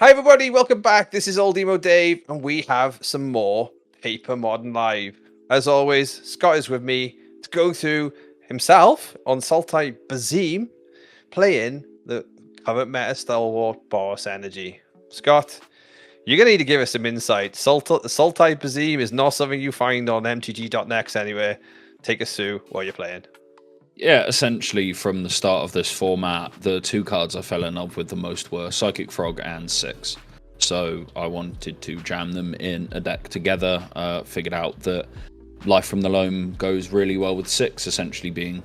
Hi everybody, welcome back. This is Old Emo Dave, and we have some more Paper Modern Live. As always, Scott is with me to go through himself on Sultai Basim, playing the current meta stalwart Boros Energy. Scott, you're gonna need to give us some insight. Sultai Basim is not something you find on mtg.next anywhere. Take us through what you're playing. Yeah, essentially from the start of this format, the two cards I fell in love with the most were Psychic Frog and Six. So I wanted to jam them in a deck together. Figured out that Life from the Loam goes really well with Six, essentially being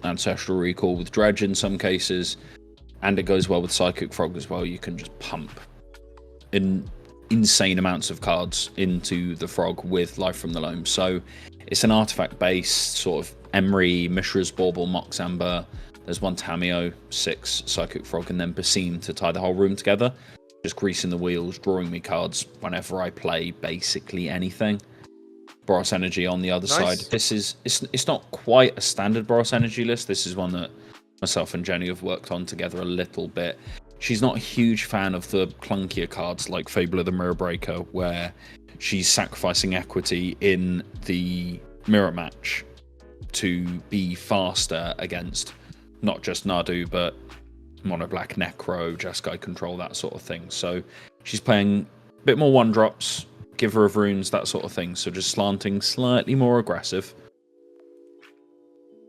Ancestral Recall with Dredge in some cases. And it goes well with Psychic Frog as well. You can just pump insane amounts of cards into the Frog with Life from the Loam. So it's an artifact-based sort of Emery, Mishra's Bauble, Mox Amber. There's one Tameo, 6 Psychic Frog, and then Basim to tie the whole room together. Just greasing the wheels, drawing me cards whenever I play basically anything. Boros Energy on the other side. This is it's not quite a standard Boros Energy list. This is one that myself and Jenny have worked on together a little bit. She's not a huge fan of the clunkier cards like Fable of the Mirror Breaker, where she's sacrificing equity in the mirror match to be faster against not just Nadu, but Mono Black Necro, Jeskai Control, that sort of thing. So she's playing a bit more one-drops, Giver of Runes, that sort of thing. So just slanting slightly more aggressive.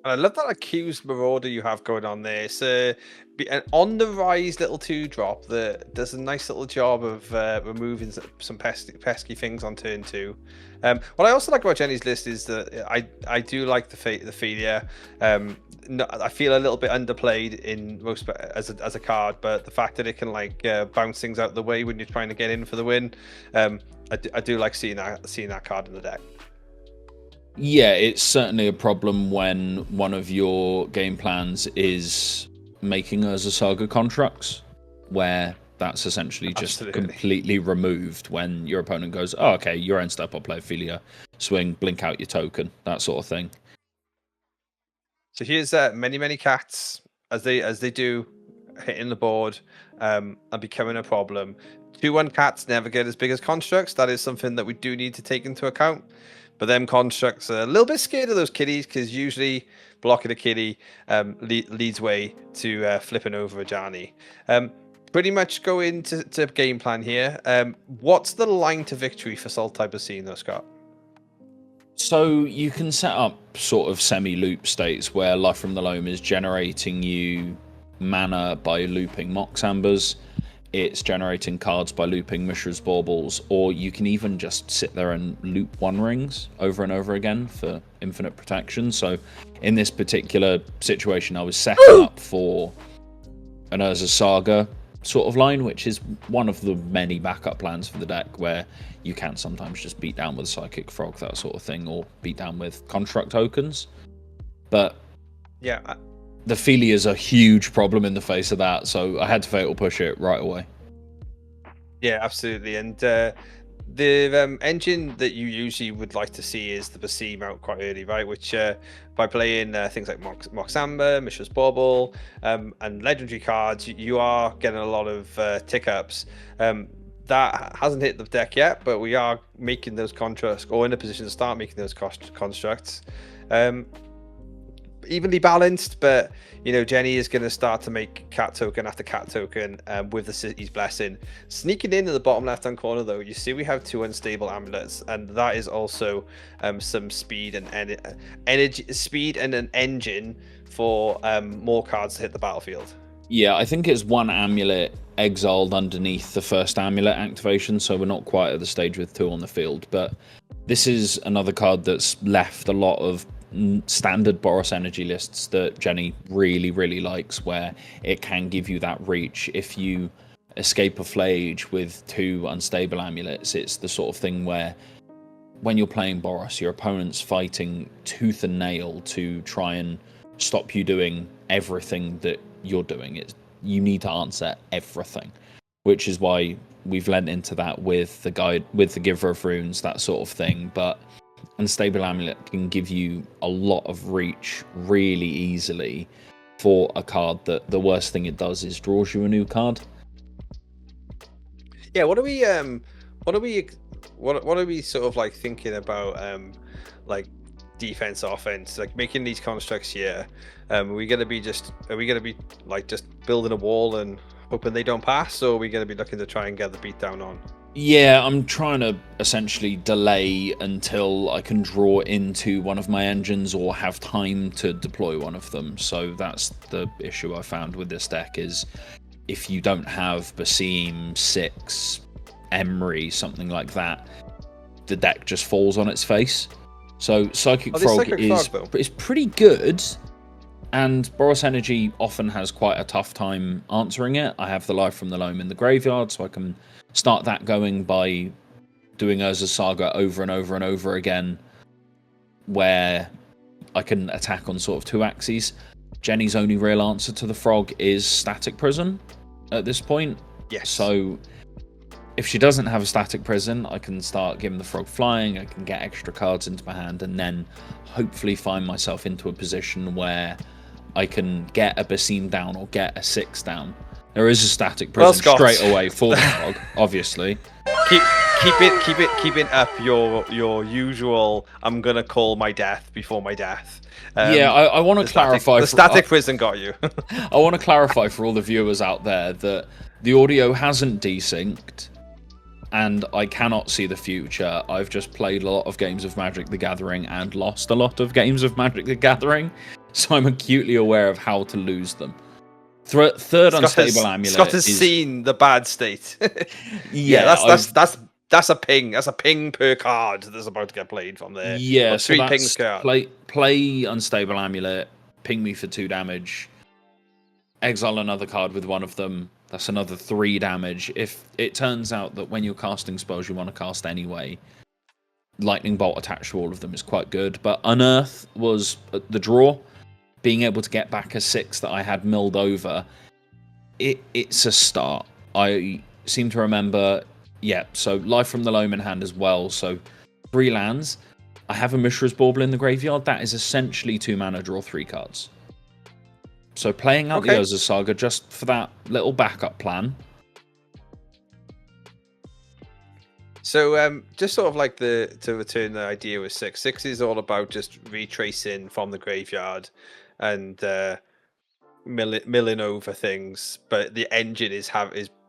I love that accused marauder you have going on there. So, an on the rise little 2-drop that does a nice little job of removing some pesky things on turn 2. What I also like about Jenny's list is that I do like the Felia. I feel a little bit underplayed in most as a card, but the fact that it can like bounce things out of the way when you're trying to get in for the win, I do like seeing that card in the deck. Yeah, it's certainly a problem when one of your game plans is making Urza Saga constructs, where that's essentially just completely removed when your opponent goes, oh, okay, your end step, I'll play Ophelia, swing, blink out your token, that sort of thing. So here's many cats as they do hitting the board and becoming a problem. 2/1 cats never get as big as constructs. That is something that we do need to take into account. But them constructs are a little bit scared of those kitties because usually blocking a kitty leads way to flipping over a Johnny. Pretty much go into game plan here. What's the line to victory for Sultai Basim though, Scott? So you can set up sort of semi-loop states where Life from the Loam is generating you mana by looping Mox Ambers. It's generating cards by looping Mishra's Baubles, or you can even just sit there and loop One Rings over and over again for infinite protection. So in this particular situation, I was setting up for an Urza Saga sort of line, which is one of the many backup plans for the deck where you can sometimes just beat down with Psychic Frog, that sort of thing, or beat down with construct tokens. But yeah, the Felia is a huge problem in the face of that, so I had to fatal push it right away. Yeah, absolutely. And the engine that you usually would like to see is the Basim out quite early, right? Which by playing things like Mox Amber, Mishra's Bauble, and legendary cards, you are getting a lot of tick ups. That hasn't hit the deck yet, but we are making those constructs, or in a position to start making those constructs. Evenly balanced, but you know, Jenny is going to start to make cat token after cat token with the City's Blessing. Sneaking in the bottom left hand corner though, you see we have 2 unstable amulets, and that is also some speed and energy, speed and an engine for more cards to hit the battlefield. Yeah, I think it's 1 amulet exiled underneath the first amulet activation, so we're not quite at the stage with 2 on the field, but this is another card that's left a lot of standard Boros Energy lists that Jenny really likes, where it can give you that reach. If you escape a Flage with 2 unstable amulets, it's the sort of thing where when you're playing Boros, your opponent's fighting tooth and nail to try and stop you doing everything that you're doing. You need to answer everything, which is why we've lent into that with the guide, with the Giver of Runes, that sort of thing. But Unstable Amulet can give you a lot of reach really easily for a card that the worst thing it does is draws you a new card. Yeah, what are we sort of like thinking about like defense, offense, like making these constructs here? Are we gonna be like just building a wall and hoping they don't pass, or are we gonna be looking to try and get the beat down on? Yeah, I'm trying to essentially delay until I can draw into one of my engines or have time to deploy one of them. So that's the issue I found with this deck is if you don't have Basim, Six, Emery, something like that, the deck just falls on its face. So Psychic Frog is pretty good, and Boros Energy often has quite a tough time answering it. I have the Life from the Loam in the graveyard, so I can start that going by doing Urza's Saga over and over and over again, where I can attack on sort of two axes. Jenny's only real answer to the Frog is Static Prison at this point. Yes. So if she doesn't have a Static Prison, I can start giving the Frog flying, I can get extra cards into my hand, and then hopefully find myself into a position where I can get a Basim down or get a Six down. There is a Static Prison straight away for the Frog, obviously. Keep it up your usual. I'm gonna call my death before my death. I want to clarify. The Static Prison got you. I want to clarify for all the viewers out there that the audio hasn't desynced, and I cannot see the future. I've just played a lot of games of Magic the Gathering and lost a lot of games of Magic the Gathering, so I'm acutely aware of how to lose them. Third Unstable Amulet. Scott has seen the bad state. That's a ping. That's a ping per card that's about to get played from there. Yeah, or three pings per card. Play Unstable Amulet, ping me for 2 damage, exile another card with one of them. That's another 3 damage. If it turns out that when you're casting spells you want to cast anyway, Lightning Bolt attached to all of them is quite good. But Unearth was the draw. Being able to get back a 6 that I had milled over, it's a start. I seem to remember, so Life from the Loam in hand as well, so 3 lands. I have a Mishra's Bauble in the graveyard. That is essentially 2 mana, draw 3 cards. So playing out the Urza Saga just for that little backup plan. So just sort of like to return the idea with six is all about just retracing from the graveyard and milling over things, but the engine is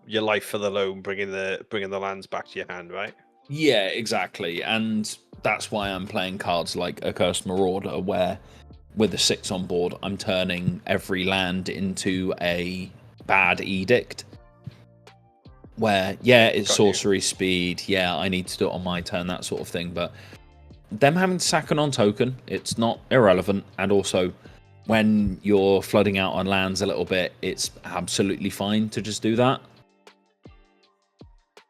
your Life for the Loam, bringing the lands back to your hand, right? Yeah, exactly, and that's why I'm playing cards like Accursed Marauder, where with a 6 on board, I'm turning every land into a bad edict. Where, it's sorcery speed, I need to do it on my turn, that sort of thing, but them having to sack an on-token, it's not irrelevant, and also, when you're flooding out on lands a little bit, it's absolutely fine to just do that.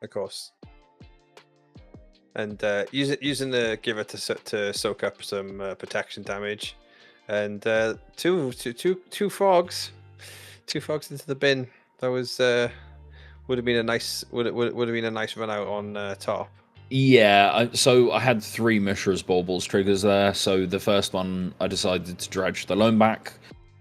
Of course. And using the Giver to soak up some protection damage. And two frogs into the bin. That was would have been a nice run out on top. Yeah, so I had 3 Mishra's Baubles triggers there. So the first one, I decided to dredge the Loam back,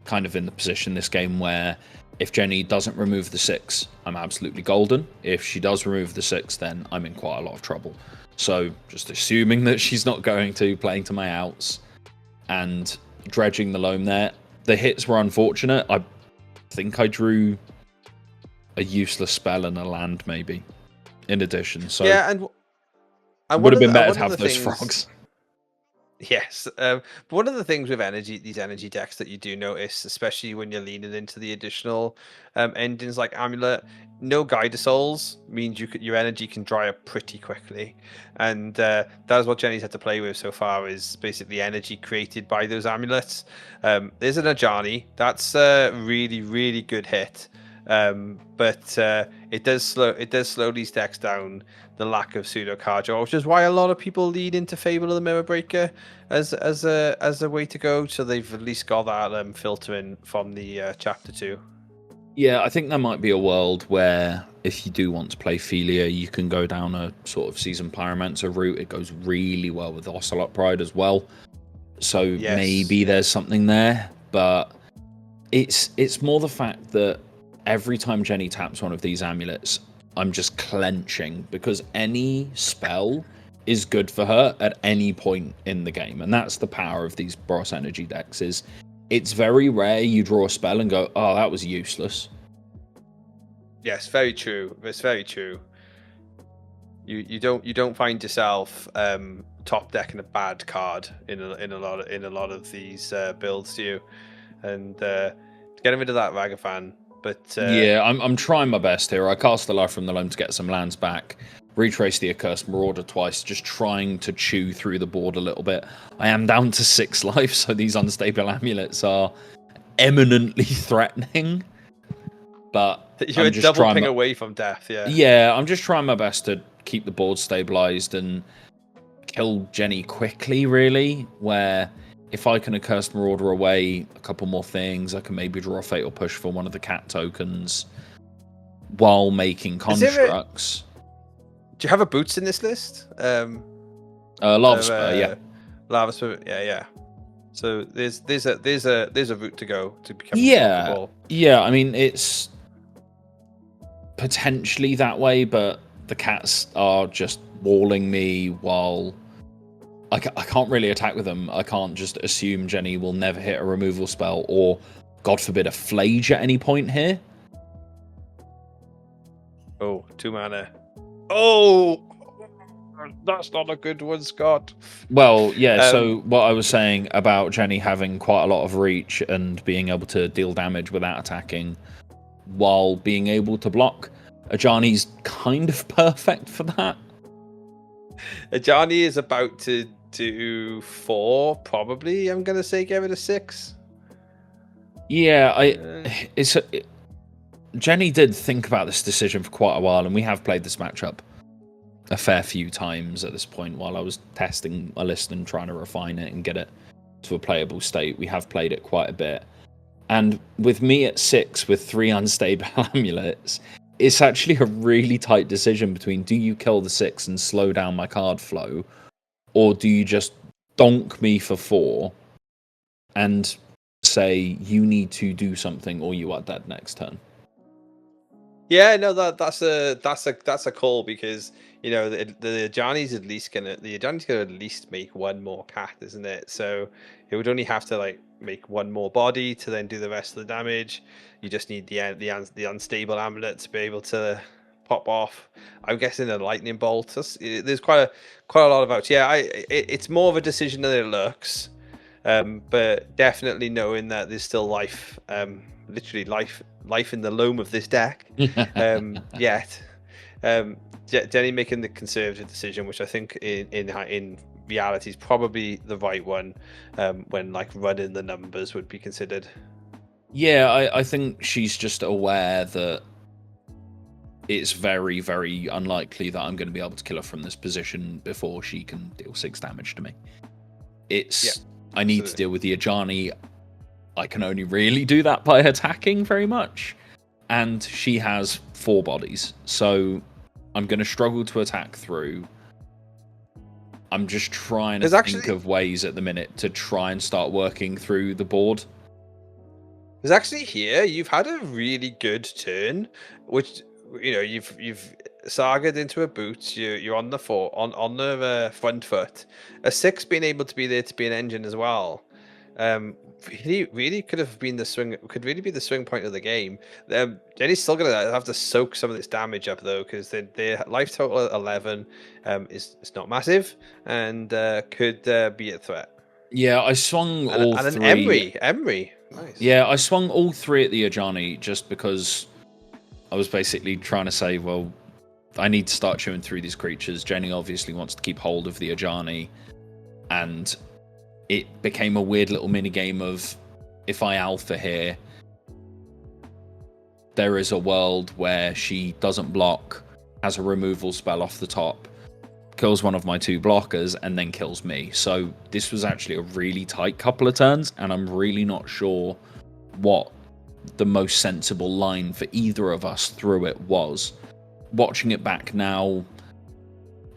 kind of in the position this game where if Jenny doesn't remove the 6, I'm absolutely golden. If she does remove the 6, then I'm in quite a lot of trouble. So just assuming that she's not going to, playing to my outs, and dredging the Loam there. The hits were unfortunate. I think I drew a useless spell and a land, maybe, in addition. So yeah, and would have been better to have those frogs. Yes, but one of the things with these energy decks that you do notice, especially when you're leaning into the additional engines like Amulet, no Guide Souls means your energy can dry up pretty quickly, and that's what Jenny's had to play with so far, is basically energy created by those amulets. There's an Ajani, that's a really, really good hit, but it does slow these decks down. The lack of pseudo card draw, which is why a lot of people lead into Fable of the Mirror Breaker as a way to go. So they've at least got that filtering from the chapter 2. Yeah, I think there might be a world where if you do want to play Philia, you can go down a sort of Seasoned Pyromancer route. It goes really well with Ocelot Pride as well. So maybe there's something there, but it's more the fact that every time Jenny taps one of these amulets, I'm just clenching because any spell is good for her at any point in the game, and that's the power of these Boros energy decks. Is it's very rare you draw a spell and go, "Oh, that was useless." Yes, very true. It's very true. You don't find yourself top decking a bad card in a lot of these builds, do you? And getting rid of that Ragavan. But yeah, I'm trying my best here. I cast the Life from the Loam to get some lands back. Retrace the Accursed Marauder twice, just trying to chew through the board a little bit. I am down to 6 life, so these unstable amulets are eminently threatening. But you're a double ping away from death, yeah. Yeah, I'm just trying my best to keep the board stabilized and kill Jenny quickly, really, where if I can Accursed Marauder away a couple more things, I can maybe draw a Fatal Push for one of the cat tokens while making constructs. Do you have a Boots in this list? Lava Spur, yeah. Lava Spur, yeah. So there's a route to go to become unstoppable. Yeah, I mean, it's potentially that way, but the cats are just walling me while I can't really attack with them. I can't just assume Jenny will never hit a removal spell or, God forbid, a Flage at any point here. Oh, 2 mana. Oh, that's not a good one, Scott. Well, yeah, so what I was saying about Jenny having quite a lot of reach and being able to deal damage without attacking while being able to block, Ajani's kind of perfect for that. Ajani is about to do 4, probably. I'm going to say give it a 6. Yeah, Jenny did think about this decision for quite a while, and we have played this matchup a fair few times at this point while I was testing my list and trying to refine it and get it to a playable state. We have played it quite a bit. And with me at 6 with 3 unstable amulets, it's actually a really tight decision between do you kill the 6 and slow down my card flow, or do you just donk me for 4 and say you need to do something or you are dead next turn. Yeah, no, that's a call, because you know the Ajani's at least gonna at least make 1 more cat, isn't it? So it would only have to like make 1 more body to then do the rest of the damage. You just need the unstable amulet to be able to pop off. I'm guessing a lightning bolt. There's quite a lot about. Yeah, it's more of a decision than it looks, but definitely knowing that there's still life, literally life in the loam of this deck. Yet, Jenny making the conservative decision, which I think in reality is probably the right one, when like running the numbers would be considered. Yeah, I think she's just aware that it's very, very unlikely that I'm going to be able to kill her from this position before she can deal 6 damage to me. I need to deal with the Ajani. I can only really do that by attacking very much. And she has 4 bodies. So I'm going to struggle to attack through. I'm just trying to think of ways at the minute to try and start working through the board. There's actually here, you've had a really good turn, which, you know, you've sagaed into a boot. You're on the front foot. A 6 being able to be there to be an engine as well. Really could have been the swing. Could really be the swing point of the game. Jenny's still gonna have to soak some of this damage up though, because their life total at 11 is not massive, and could be a threat. Yeah, I swung all 3. And an Emery. Nice. Yeah, I swung all 3 at the Ajani just because I was basically trying to say, well, I need to start chewing through these creatures. Jenny obviously wants to keep hold of the Ajani, and it became a weird little mini game of, if I alpha here, there is a world where she doesn't block, has a removal spell off the top, kills one of my 2 blockers, and then kills me. So this was actually a really tight couple of turns, and I'm really not sure what the most sensible line for either of us through it was. Watching it back now,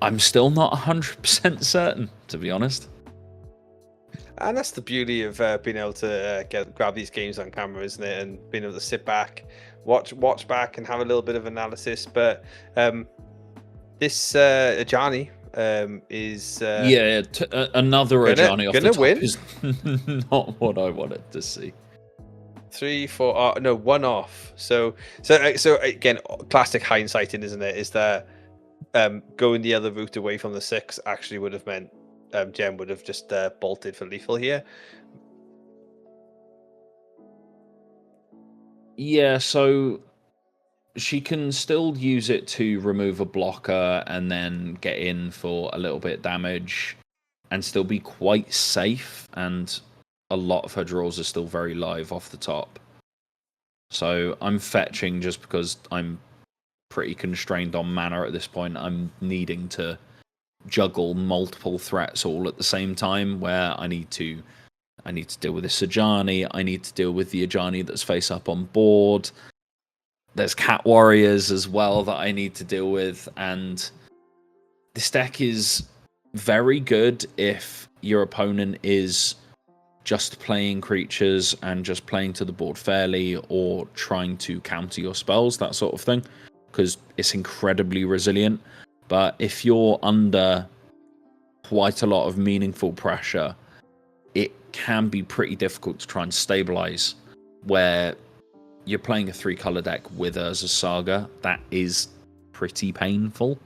I'm still not 100% certain, to be honest. And that's the beauty of being able to grab these games on camera, isn't it? And being able to sit back, watch back and have a little bit of analysis. But this Ajani is another Ajani off the top win. is not what I wanted to see. 3, 4, no, 1 off. So again, classic hindsighting, isn't it? Is that going the other route away from the 6 actually would have meant Jem would have just bolted for lethal here. Yeah, so she can still use it to remove a blocker and then get in for a little bit damage and still be quite safe, and a lot of her draws are still very live off the top. So I'm fetching just because I'm pretty constrained on mana at this point. I'm needing to juggle multiple threats all at the same time, where I need to deal with this Ajani, I need to deal with the Ajani that's face up on board. There's cat warriors as well that I need to deal with, and this deck is very good if your opponent is just playing creatures and just playing to the board fairly, or trying to counter your spells, that sort of thing, because it's incredibly resilient. But if you're under quite a lot of meaningful pressure, it can be pretty difficult to try and stabilize, where you're playing a 3-color deck with Urza Saga. That is pretty painful.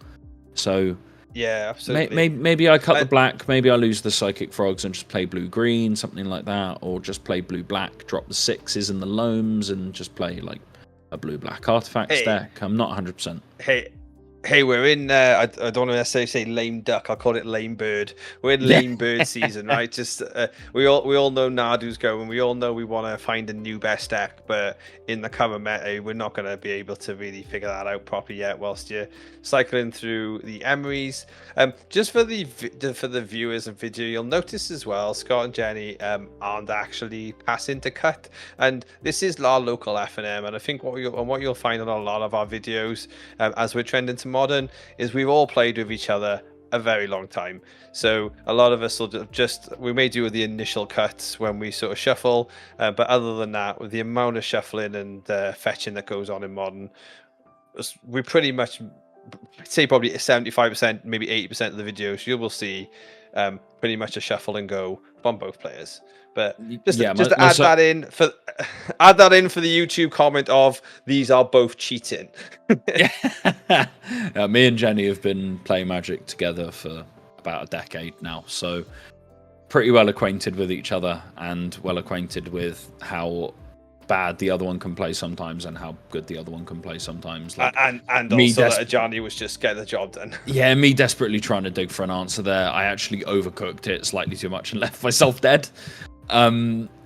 So yeah, absolutely. Maybe I cut the black, maybe I lose the Psychic Frogs and just play blue-green, something like that, or just play blue-black, drop the 6s and the Loams, and just play like a blue-black artifacts deck. I'm not 100%. Hey, we're in. I don't want to necessarily say lame duck. I'll call it lame bird. We're in lame bird season, right? Just we all know Nadu's going. We all know we want to find a new best deck, but in the current meta, we're not going to be able to really figure that out properly yet. Whilst you're cycling through the Emeries, just for the viewers of video, you'll notice as well, Scott and Jenny aren't actually passing to cut, and this is our local FNM. And I think what you'll find on a lot of our videos as we're trending to modern is we've all played with each other a very long time, so a lot of us will we may do the initial cuts when we sort of shuffle, but other than that, with the amount of shuffling and fetching that goes on in modern, we pretty much, I'd say probably 75%, maybe 80% of the videos you will see pretty much a shuffle and go from both players. But just to add that in for the YouTube comment of these are both cheating. Me and Jenny have been playing Magic together for about a decade now, so pretty well acquainted with each other and well acquainted with how bad the other one can play sometimes and how good the other one can play sometimes. Like, and also that Ajani was just getting the job done. Yeah, me desperately trying to dig for an answer there. I actually overcooked it slightly too much and left myself dead,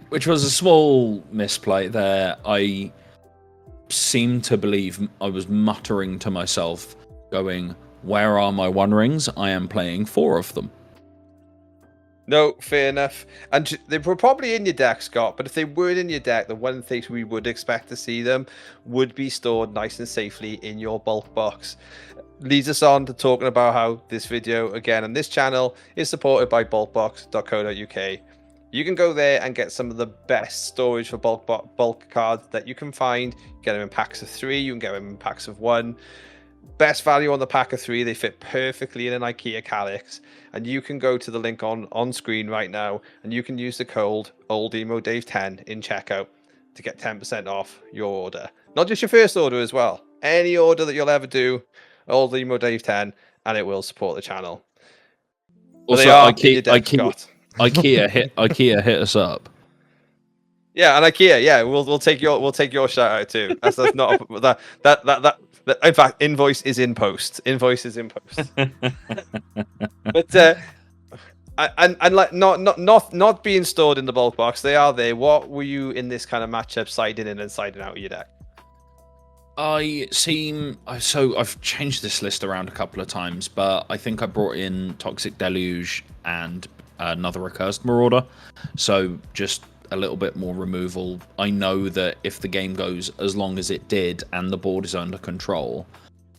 which was a small misplay there. I seem to believe I was muttering to myself, going, "Where are my One Rings? I am playing 4 of them." No, fair enough. And they were probably in your deck, Scott, but if they weren't in your deck, the one thing we would expect to see them would be stored nice and safely in your bulk box. Leads us on to talking about how this video, again, on this channel, is supported by bulkbox.co.uk. You can go there and get some of the best storage for bulk cards that you can find. You get them in packs of 3, you can get them in packs of 1. Best value on the pack of 3, they fit perfectly in an IKEA calyx, and you can go to the link on screen right now and you can use the code OldEmoDave10 in checkout to get 10% off your order. Not just your first order as well, any order that you'll ever do, OldEmoDave10, and it will support the channel. Also, IKEA hit us up. Yeah, and IKEA, yeah, we'll take your shout out too. That's not that. In fact, invoice is in post. But and like not being stored in the bulk box, they are there. What were you in this kind of matchup siding in and siding out of your deck? I've changed this list around a couple of times, but I think I brought in Toxic Deluge and another Accursed Marauder, so just a little bit more removal. I know that if the game goes as long as it did and the board is under control,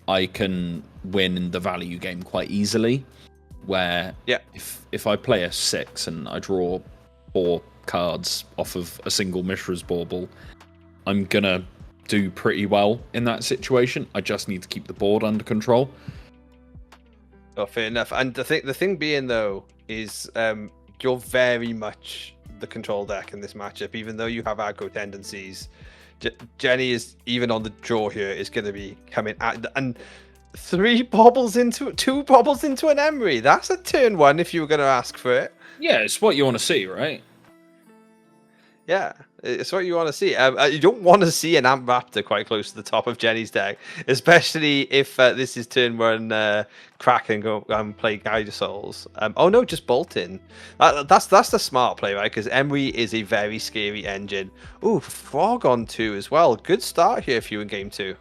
I can win in the value game quite easily, where if I play a 6 and I draw 4 cards off of a single Mishra's Bauble, I'm gonna do pretty well in that situation. I just need to keep the board under control. Oh, fair enough. And the thing being though is you're very much the control deck in this matchup, even though you have aggro tendencies. Jenny is, even on the draw here, is going to be coming at, and two bobbles into an Emery. That's a turn one if you were going to ask for it. Yeah, it's what you want to see, right? Yeah, it's what you want to see. You don't want to see an Amp Raptor quite close to the top of Jenny's deck, especially if this is turn one. Crack and go play Guide Souls. Oh no, just bolt in. That's the smart play, right? Because Emery is a very scary engine. Ooh, Frog on 2 as well. Good start here for you in game 2.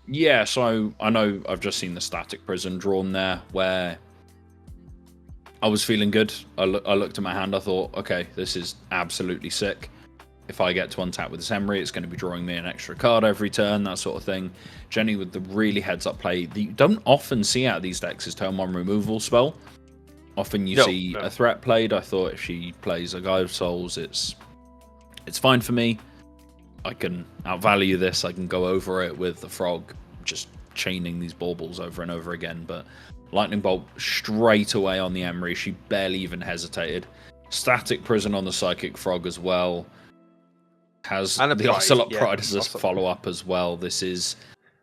Yeah, so I know I've just seen the Static Prison drawn there, where I was feeling good. I looked at my hand, I thought, okay, this is absolutely sick. If I get to untap with this Emery, it's going to be drawing me an extra card every turn, that sort of thing. Jenny with the really heads-up play that you don't often see out of these decks is turn 1 removal spell. Often you see a threat played. I thought if she plays a Guide Souls, it's fine for me. I can outvalue this. I can go over it with the Frog, just chaining these baubles over and over again. But Lightning Bolt straight away on the Emery. She barely even hesitated. Static Prison on the Psychic Frog as well. Has the Ocelot Pride as a follow-up as well.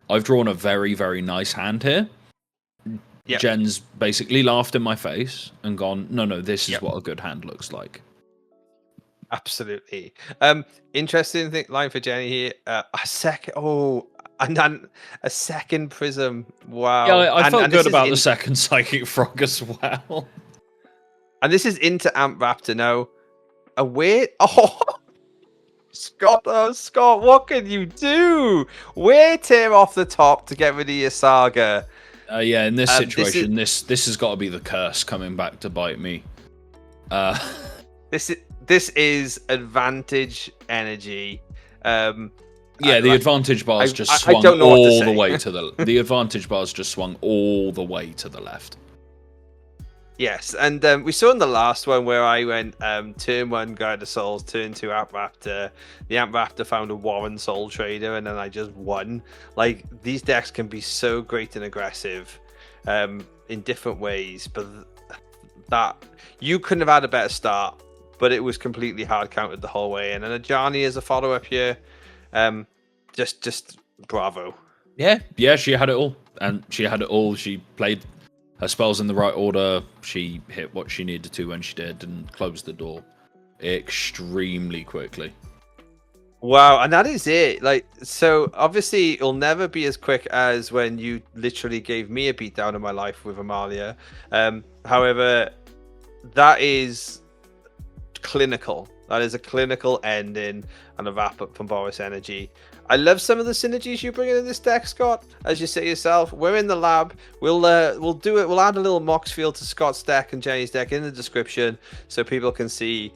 I've drawn a very, very nice hand here. Yep. Jen's basically laughed in my face and gone, no, this is what a good hand looks like. Absolutely. Interesting line for Jenny here. A second Prism. Wow. Yeah, I felt good about the second Psychic Frog as well. And this is into Amp Raptor now. Scott, what can you do? Wait him off the top to get rid of your Saga. Yeah, in this situation, this has got to be the curse coming back to bite me. This is advantage energy. The advantage bars just swung all the way to the advantage bars just swung all the way to the left. Yes, and we saw in the last one where I went turn 1 Guide of Souls, turn 2 Amp Raptor. The Amp Raptor found a Warren Soul Trader, and then I just won. Like, these decks can be so great and aggressive in different ways, but that you couldn't have had a better start, but it was completely hard counted the whole way. And then Ajani as a follow-up here, just bravo. Yeah, she had it all, and she had it all. She played her spells in the right order. She hit what she needed to when she did and closed the door extremely quickly. Wow, and that is it. Like, so obviously it'll never be as quick as when you literally gave me a beatdown in my life with Amalia. However, that is clinical. That is a clinical ending and a wrap up from Boros Energy. I love some of the synergies you bring in this deck, Scott. As you say yourself, we're in the lab. We'll do it. We'll add a little Mox field to Scott's deck and Jenny's deck in the description so people can see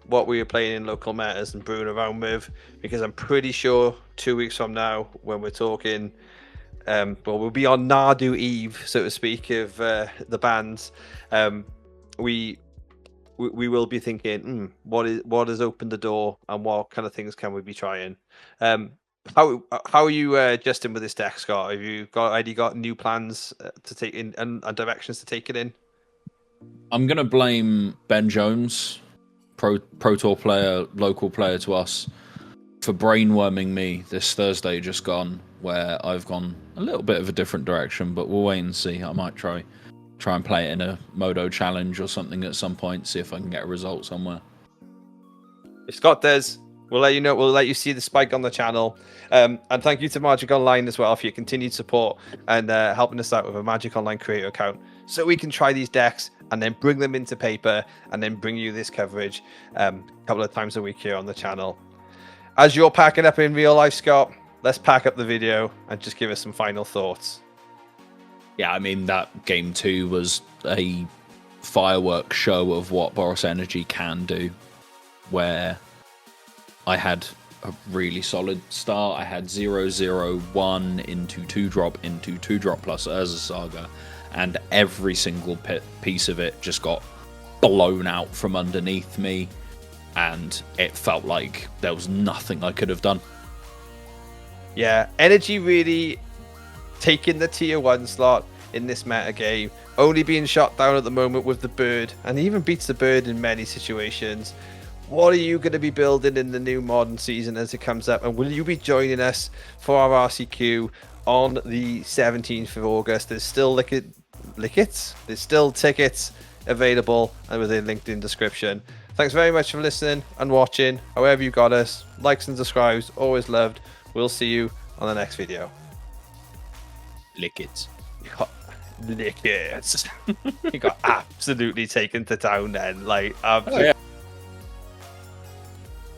what we were playing in local metas and brewing around with. Because I'm pretty sure 2 weeks from now, when we're talking, we'll be on Nadu Eve, so to speak, of the bands. We will be thinking, what has opened the door, and what kind of things can we be trying? How are you, Justin, with this deck, Scott? Have you already got new plans to take in and directions to take it in? I'm gonna blame Ben Jones, Pro Tour player, local player to us, for brainworming me this Thursday just gone, where I've gone a little bit of a different direction, but we'll wait and see. I might try and play it in a Modo challenge or something at some point, see if I can get a result somewhere. If Scott does, we'll let you know. We'll let you see the spike on the channel. And thank you to Magic Online as well for your continued support and helping us out with a Magic Online creator account so we can try these decks and then bring them into paper and then bring you this coverage a couple of times a week here on the channel. As you're packing up in real life, Scott, let's pack up the video and just give us some final thoughts. Yeah, I mean, that game 2 was a fireworks show of what Boros Energy can do, where I had a really solid start. I had 0-0-1 into 2-drop into 2-drop plus Urza Saga, and every single piece of it just got blown out from underneath me, and it felt like there was nothing I could have done. Yeah, energy really taking the tier 1 slot in this meta game, only being shot down at the moment with the bird, and even beats the bird in many situations. What are you going to be building in the new modern season as it comes up, and will you be joining us for our RCQ on the 17th of August? There's still there's still tickets available and within LinkedIn description. Thanks very much for listening and watching. However you got us, likes and subscribes, always loved. We'll see you on the next video. Lick it. Lick it. He got absolutely taken to town then. Like, Oh, yeah.